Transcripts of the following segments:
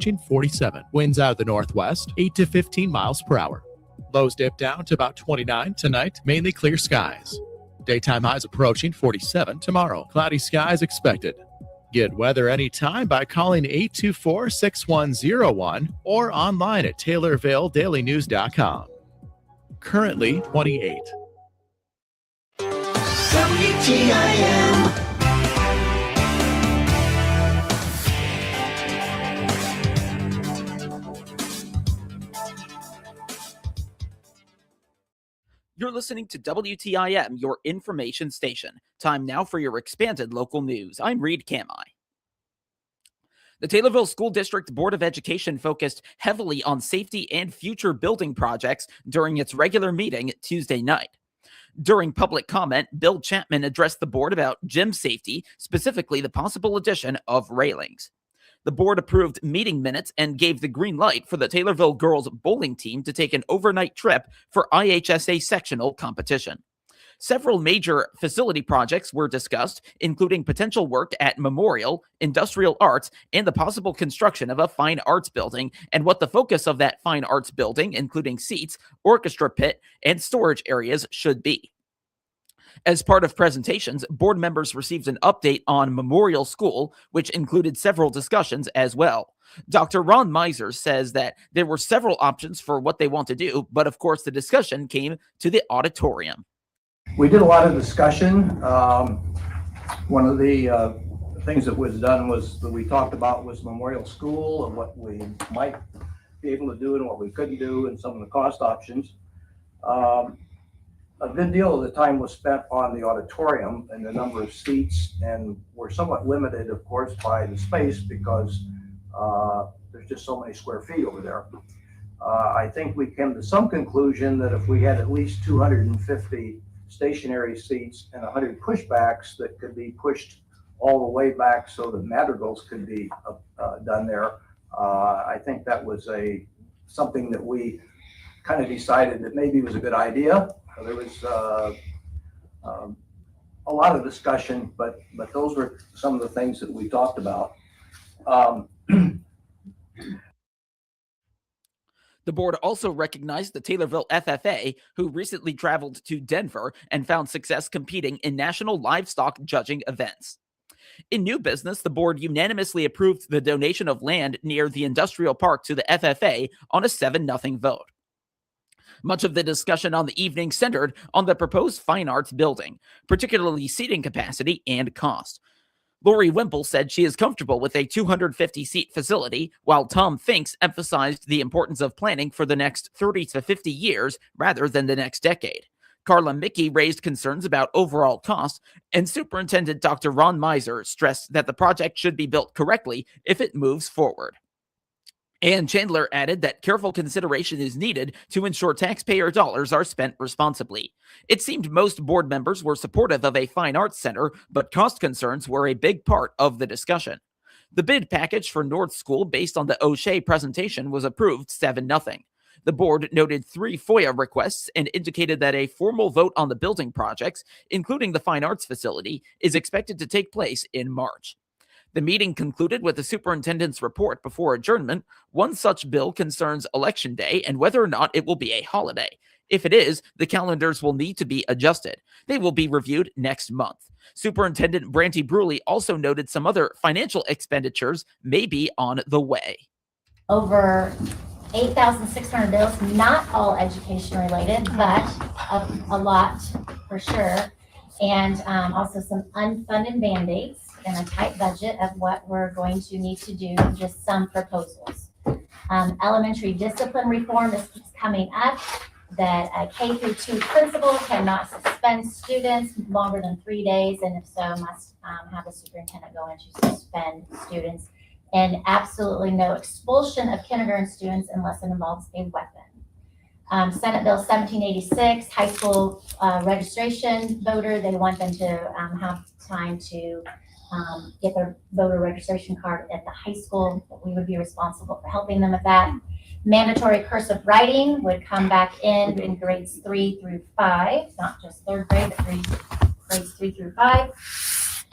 approaching 47. Winds out of the northwest, 8 to 15 miles per hour. Lows dip down to about 29 tonight, mainly clear skies. Daytime highs approaching 47 tomorrow. Cloudy skies expected. Get weather anytime by calling 824-6101 or online at TaylorvilleDailyNews.com. Currently 28. WTIM. You're listening to WTIM, your information station. Time now for your expanded local news. I'm Reed Kamai. The Taylorville School District Board of Education focused heavily on safety and future building projects during its regular meeting Tuesday night. During public comment, Bill Chapman addressed the board about gym safety, specifically the possible addition of railings. The board approved meeting minutes and gave the green light for the Taylorville girls bowling team to take an overnight trip for IHSA sectional competition. Several major facility projects were discussed, including potential work at Memorial, Industrial Arts, and the possible construction of a fine arts building, and what the focus of that fine arts building, including seats, orchestra pit, and storage areas, should be. As part of presentations, board members received an update on Memorial School, which included several discussions as well. Dr. Ron Miser says that there were several options for what they want to do, but of course the discussion came to the auditorium. We did a lot of discussion. One of the things that was done was that we talked about was Memorial School and what we might be able to do and what we couldn't do and some of the cost options. A good deal of the time was spent on the auditorium and the number of seats, and we're somewhat limited, of course, by the space because there's just so many square feet over there. I think we came to some conclusion that if we had at least 250 stationary seats and 100 pushbacks that could be pushed all the way back so that madrigals could be done there, I think that was something that we kind of decided that maybe was a good idea. There was a lot of discussion, but those were some of the things that we talked about. The board also recognized the Taylorville FFA, who recently traveled to Denver and found success competing in national livestock judging events. In new business, the board unanimously approved the donation of land near the industrial park to the FFA on a 7-0 vote. Much of the discussion on the evening centered on the proposed fine arts building, particularly seating capacity and cost. Lori Wimple said she is comfortable with a 250-seat facility, while Tom Finks emphasized the importance of planning for the next 30 to 50 years rather than the next decade. Carla Mickey raised concerns about overall cost, and Superintendent Dr. Ron Miser stressed that the project should be built correctly if it moves forward. Ann Chandler added that careful consideration is needed to ensure taxpayer dollars are spent responsibly. It seemed most board members were supportive of a fine arts center, but cost concerns were a big part of the discussion. The bid package for North School based on the O'Shea presentation was approved 7-0. The board noted 3 FOIA requests and indicated that a formal vote on the building projects, including the fine arts facility, is expected to take place in March. The meeting concluded with the superintendent's report before adjournment. One such bill concerns Election Day and whether or not it will be a holiday. If it is, the calendars will need to be adjusted. They will be reviewed next month. Superintendent Branty Bruley also noted some other financial expenditures may be on the way. Over 8,600 bills, not all education related, but a lot for sure. And also some unfunded mandates and a tight budget of what we're going to need to do, just some proposals. Elementary discipline reform is coming up, that a K through 2 principal cannot suspend students longer than 3 days, and if so, must have the superintendent go in to suspend students, and absolutely no expulsion of kindergarten students unless it involves a weapon. Senate Bill 1786, high school registration voter, they want them to have time to get their voter registration card at the high school. We would be responsible for helping them with that. Mandatory cursive writing would come back in grades 3 through 5, not just 3rd grade, but grades 3 through 5.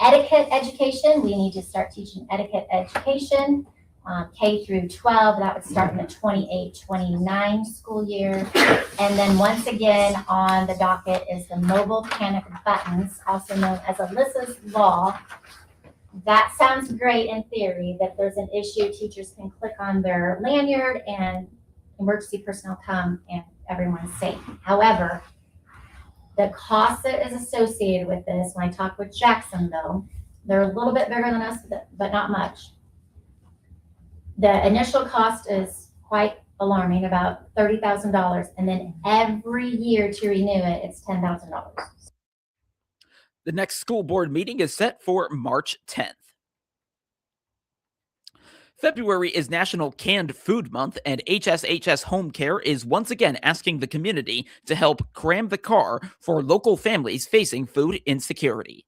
Etiquette education, we need to start teaching etiquette education. K through 12, that would start in the 28-29 school year. And then once again on the docket is the mobile panic buttons, also known as Alyssa's Law. That sounds great in theory, that there's an issue, teachers can click on their lanyard and emergency personnel come and everyone's safe. However, the cost that is associated with this, when I talk with Jackson though, they're a little bit bigger than us, but not much. The initial cost is quite alarming, about $30,000, and then every year to renew it, it's $10,000. The next school board meeting is set for March 10th. February is National Canned Food Month, and HSHS Home Care is once again asking the community to help cram the car for local families facing food insecurity.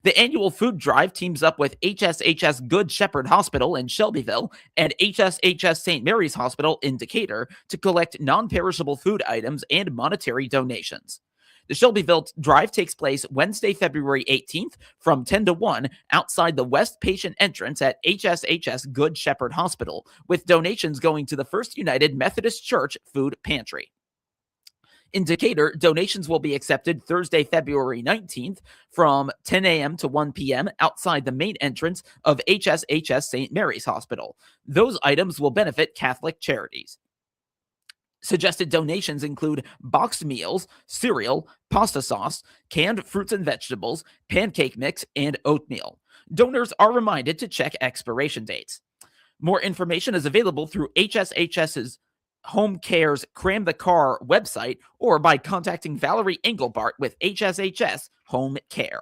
The annual food drive teams up with HSHS Good Shepherd Hospital in Shelbyville and HSHS St. Mary's Hospital in Decatur to collect non-perishable food items and monetary donations. The Shelbyville drive takes place Wednesday, February 18th from 10 to 1 outside the West Patient entrance at HSHS Good Shepherd Hospital, with donations going to the First United Methodist Church Food Pantry. In Decatur, donations will be accepted Thursday, February 19th from 10 a.m. to 1 p.m. outside the main entrance of HSHS St. Mary's Hospital. Those items will benefit Catholic charities. Suggested donations include boxed meals, cereal, pasta sauce, canned fruits and vegetables, pancake mix, and oatmeal. Donors are reminded to check expiration dates. More information is available through HSHS's Home Care's Cram the Car website or by contacting Valerie Engelbart with HSHS Home Care.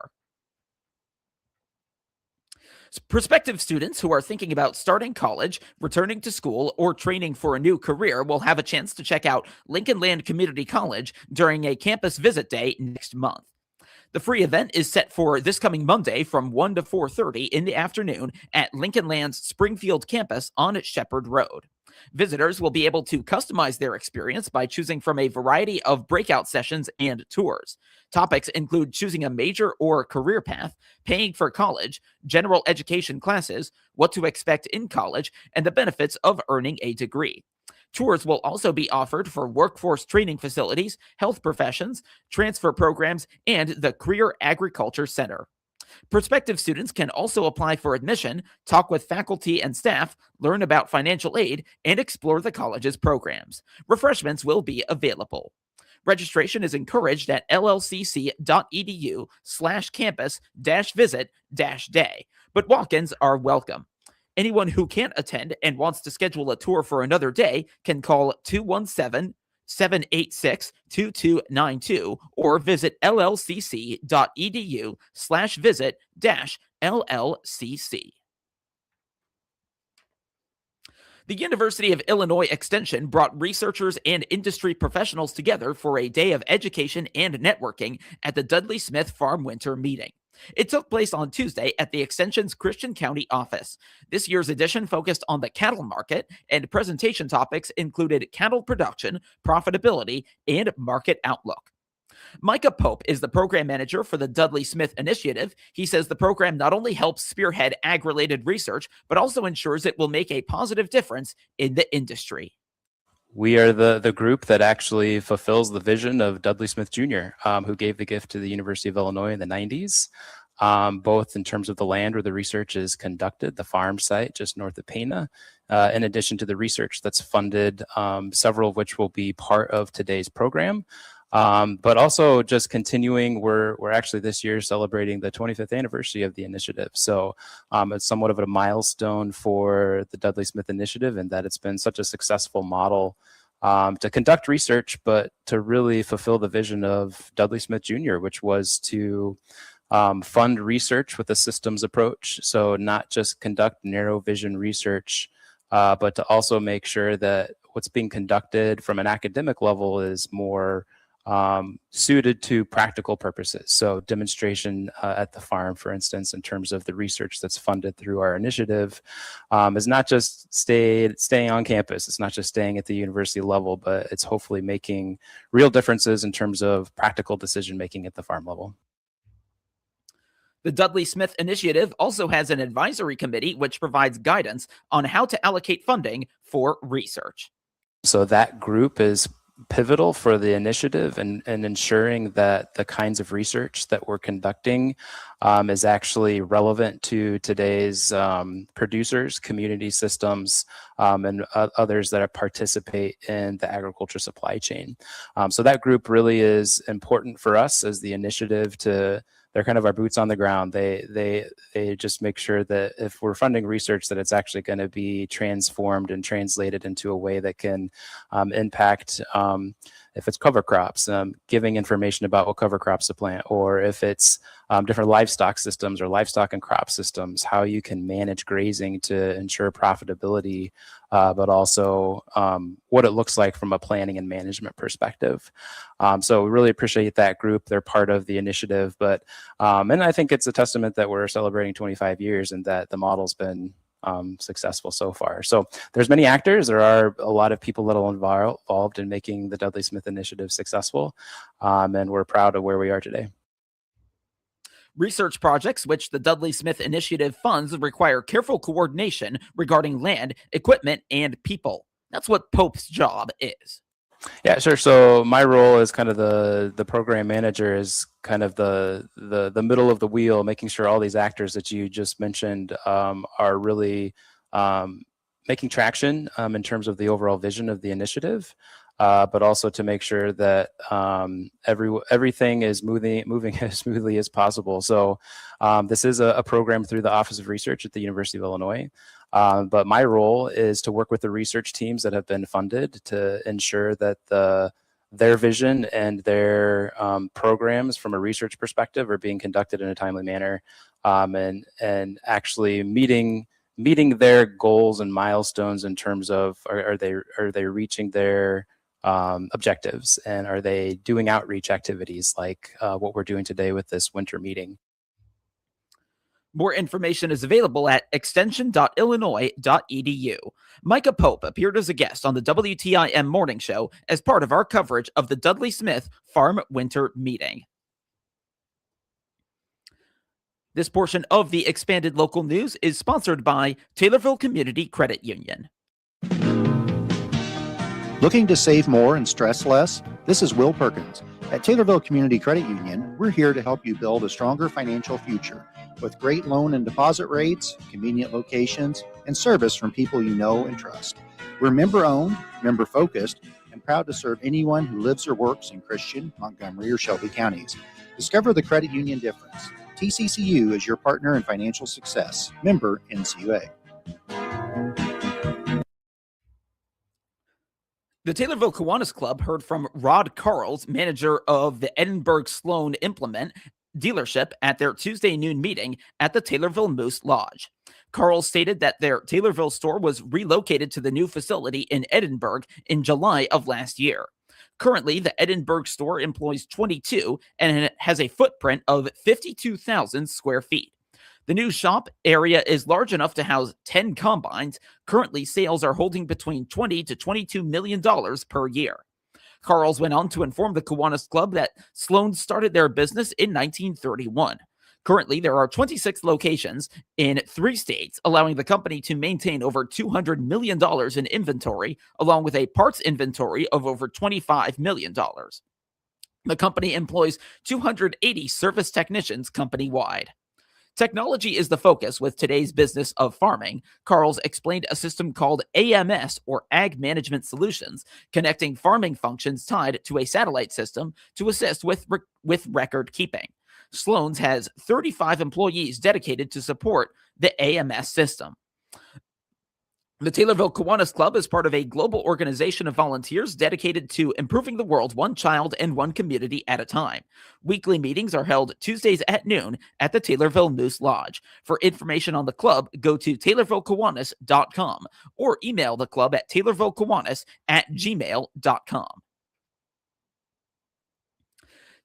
Prospective students who are thinking about starting college, returning to school, or training for a new career will have a chance to check out Lincoln Land Community College during a campus visit day next month. The free event is set for this coming Monday from 1 to 4:30 in the afternoon at Lincoln Land's Springfield campus on Shepherd Road. Visitors will be able to customize their experience by choosing from a variety of breakout sessions and tours. Topics include choosing a major or career path, paying for college, general education classes, what to expect in college, and the benefits of earning a degree. Tours will also be offered for workforce training facilities, health professions, transfer programs, and the Career Agriculture Center. Prospective students can also apply for admission, talk with faculty and staff, learn about financial aid, and explore the college's programs. Refreshments will be available. Registration is encouraged at llcc.edu/campus-visit-day, but walk-ins are welcome. Anyone who can't attend and wants to schedule a tour for another day can call 217-786-2292 or visit llcc.edu/visit-LLCC. The University of Illinois Extension brought researchers and industry professionals together for a day of education and networking at the Dudley Smith Farm Winter Meeting. It took place on Tuesday at the Extension's Christian County office. This year's edition focused on the cattle market, and presentation topics included cattle production, profitability, and market outlook. Micah Pope is the program manager for the Dudley Smith Initiative. He says the program not only helps spearhead ag-related research, but also ensures it will make a positive difference in the industry. We are the group that actually fulfills the vision of Dudley Smith Jr., who gave the gift to the University of Illinois in the 90s, both in terms of the land where the research is conducted, the farm site just north of Pana, in addition to the research that's funded, several of which will be part of today's program. But also just continuing, we're actually this year celebrating the 25th anniversary of the initiative. So it's somewhat of a milestone for the Dudley Smith Initiative, and that it's been such a successful model to conduct research, but to really fulfill the vision of Dudley Smith Jr., which was to fund research with a systems approach. So not just conduct narrow vision research, but to also make sure that what's being conducted from an academic level is more suited to practical purposes. So demonstration at the farm, for instance, in terms of the research that's funded through our initiative, is not just staying on campus. It's not just staying at the university level, but it's hopefully making real differences in terms of practical decision making at the farm level. The Dudley Smith Initiative also has an advisory committee which provides guidance on how to allocate funding for research. So that group is pivotal for the initiative and ensuring that the kinds of research that we're conducting is actually relevant to today's producers, community systems, and others that participate in the agriculture supply chain. So that group really is important for us as the initiative they're kind of our boots on the ground. They just make sure that if we're funding research, that it's actually going to be transformed and translated into a way that can impact, if it's cover crops, giving information about what cover crops to plant, or if it's different livestock systems or livestock and crop systems, how you can manage grazing to ensure profitability, but also what it looks like from a planning and management perspective. So we really appreciate that group. They're part of the initiative, but and I think it's a testament that we're celebrating 25 years and that the model's been successful so far. So there's many actors. There are a lot of people that are involved in making the Dudley Smith Initiative successful, and we're proud of where we are today. Research projects which the Dudley Smith Initiative funds require careful coordination regarding land, equipment, and people. That's what Pope's job is. Yeah, sure. So my role as kind of the program manager is kind of the middle of the wheel, making sure all these actors that you just mentioned are really making traction in terms of the overall vision of the initiative, but also to make sure that everything is moving as smoothly as possible. So this is a program through the Office of Research at the University of Illinois. But my role is to work with the research teams that have been funded to ensure that their vision and their programs from a research perspective are being conducted in a timely manner, and actually meeting their goals and milestones in terms of are they reaching their objectives, and are they doing outreach activities like what we're doing today with this winter meeting. More information is available at extension.illinois.edu. Micah Pope appeared as a guest on the WTIM Morning Show as part of our coverage of the Dudley Smith Farm Winter Meeting. This portion of the expanded local news is sponsored by Taylorville Community Credit Union. Looking to save more and stress less? This is Will Perkins. At Taylorville Community Credit Union, we're here to help you build a stronger financial future with great loan and deposit rates, convenient locations, and service from people you know and trust. We're member-owned, member-focused, and proud to serve anyone who lives or works in Christian, Montgomery, or Shelby counties. Discover the credit union difference. TCCU is your partner in financial success. Member NCUA. The Taylorville Kiwanis Club heard from Rod Carls, manager of the Edinburgh Sloan Implement dealership, at their Tuesday noon meeting at the Taylorville Moose Lodge. Carls stated that their Taylorville store was relocated to the new facility in Edinburgh in July of last year. Currently, the Edinburgh store employs 22 and it has a footprint of 52,000 square feet. The new shop area is large enough to house 10 combines. Currently, sales are holding between $20 to $22 million per year. Carls went on to inform the Kiwanis Club that Sloan started their business in 1931. Currently, there are 26 locations in 3 states, allowing the company to maintain over $200 million in inventory, along with a parts inventory of over $25 million. The company employs 280 service technicians company-wide. Technology is the focus with today's business of farming. Carls explained a system called AMS, or Ag Management Solutions, connecting farming functions tied to a satellite system to assist with record keeping. Sloan's has 35 employees dedicated to support the AMS system. The Taylorville Kiwanis Club is part of a global organization of volunteers dedicated to improving the world one child and one community at a time. Weekly meetings are held Tuesdays at noon at the Taylorville Moose Lodge. For information on the club, go to taylorvillekiwanis.com or email the club at taylorvillekiwanis@gmail.com.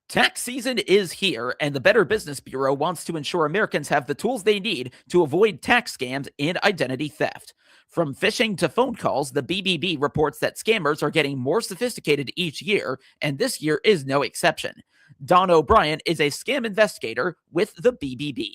Tax season is here, and the Better Business Bureau wants to ensure Americans have the tools they need to avoid tax scams and identity theft. From phishing to phone calls, the BBB reports that scammers are getting more sophisticated each year, and this year is no exception. Don O'Brien is a scam investigator with the BBB.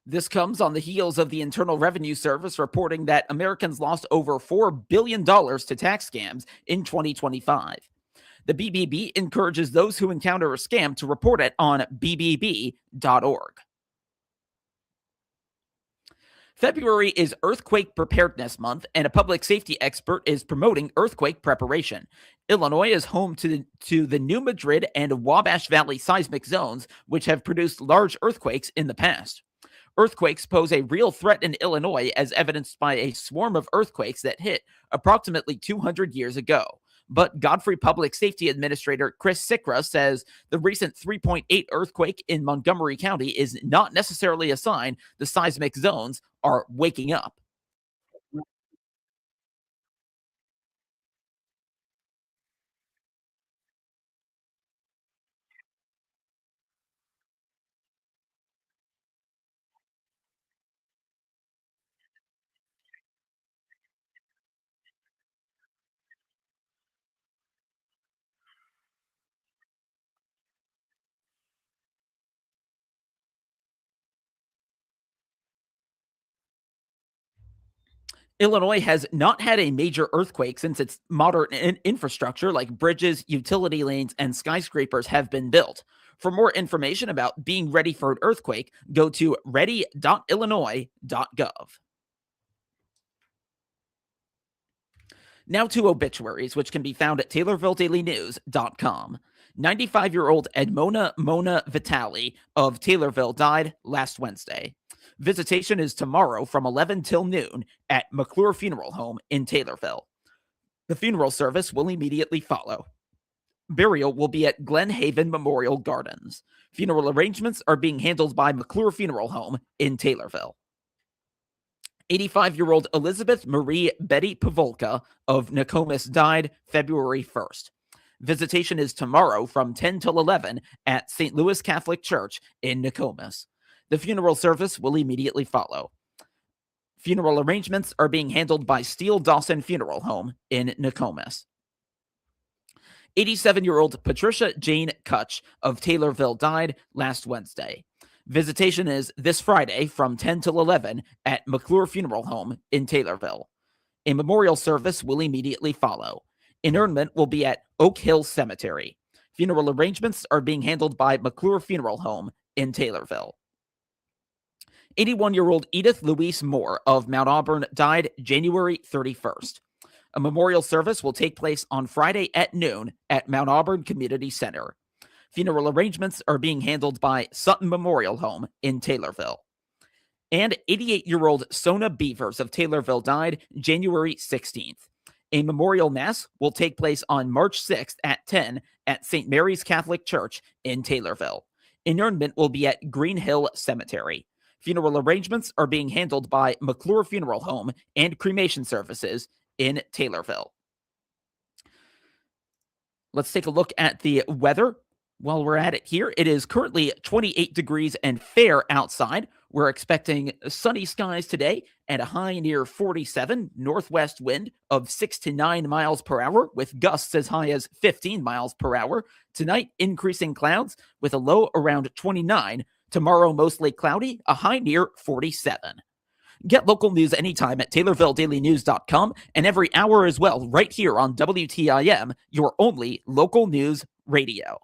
This comes on the heels of the Internal Revenue Service reporting that Americans lost over $4 billion to tax scams in 2025. The BBB encourages those who encounter a scam to report it on bbb.org. February is Earthquake Preparedness Month, and a public safety expert is promoting earthquake preparation. Illinois is home to the New Madrid and Wabash Valley seismic zones, which have produced large earthquakes in the past. Earthquakes pose a real threat in Illinois, as evidenced by a swarm of earthquakes that hit approximately 200 years ago. But Godfrey Public Safety Administrator Chris Sikra says the recent 3.8 earthquake in Montgomery County is not necessarily a sign the seismic zones are waking up. Illinois has not had a major earthquake since its modern infrastructure like bridges, utility lanes, and skyscrapers have been built. For more information about being ready for an earthquake, go to ready.illinois.gov. Now to obituaries, which can be found at TaylorvilleDailyNews.com. 95-year-old Edmona Mona Vitali of Taylorville died last Wednesday. Visitation is tomorrow from 11 till noon at McClure Funeral Home in Taylorville. The funeral service will immediately follow. Burial will be at Glen Haven Memorial Gardens. Funeral arrangements are being handled by McClure Funeral Home in Taylorville. 85-year-old Elizabeth Marie Betty Pavolka of Nokomis died February 1st. Visitation is tomorrow from 10 till 11 at St. Louis Catholic Church in Nokomis. The funeral service will immediately follow. Funeral arrangements are being handled by Steele Dawson Funeral Home in Nokomis. 87-year-old Patricia Jane Kutch of Taylorville died last Wednesday. Visitation is this Friday from 10 till 11 at McClure Funeral Home in Taylorville. A memorial service will immediately follow. Interment will be at Oak Hill Cemetery. Funeral arrangements are being handled by McClure Funeral Home in Taylorville. 81-year-old Edith Louise Moore of Mount Auburn died January 31st. A memorial service will take place on Friday at noon at Mount Auburn Community Center. Funeral arrangements are being handled by Sutton Memorial Home in Taylorville. And 88-year-old Sona Beavers of Taylorville died January 16th. A memorial mass will take place on March 6th at 10 at St. Mary's Catholic Church in Taylorville. Interment will be at Green Hill Cemetery. Funeral arrangements are being handled by McClure Funeral Home and cremation services in Taylorville. Let's take a look at the weather. While we're at it here, it is currently 28 degrees and fair outside. We're expecting sunny skies today and a high near 47, northwest wind of 6 to 9 miles per hour with gusts as high as 15 miles per hour. Tonight, increasing clouds with a low around 29. Tomorrow, mostly cloudy, a high near 47. Get local news anytime at TaylorvilleDailyNews.com and every hour as well right here on WTIM, your only local news radio.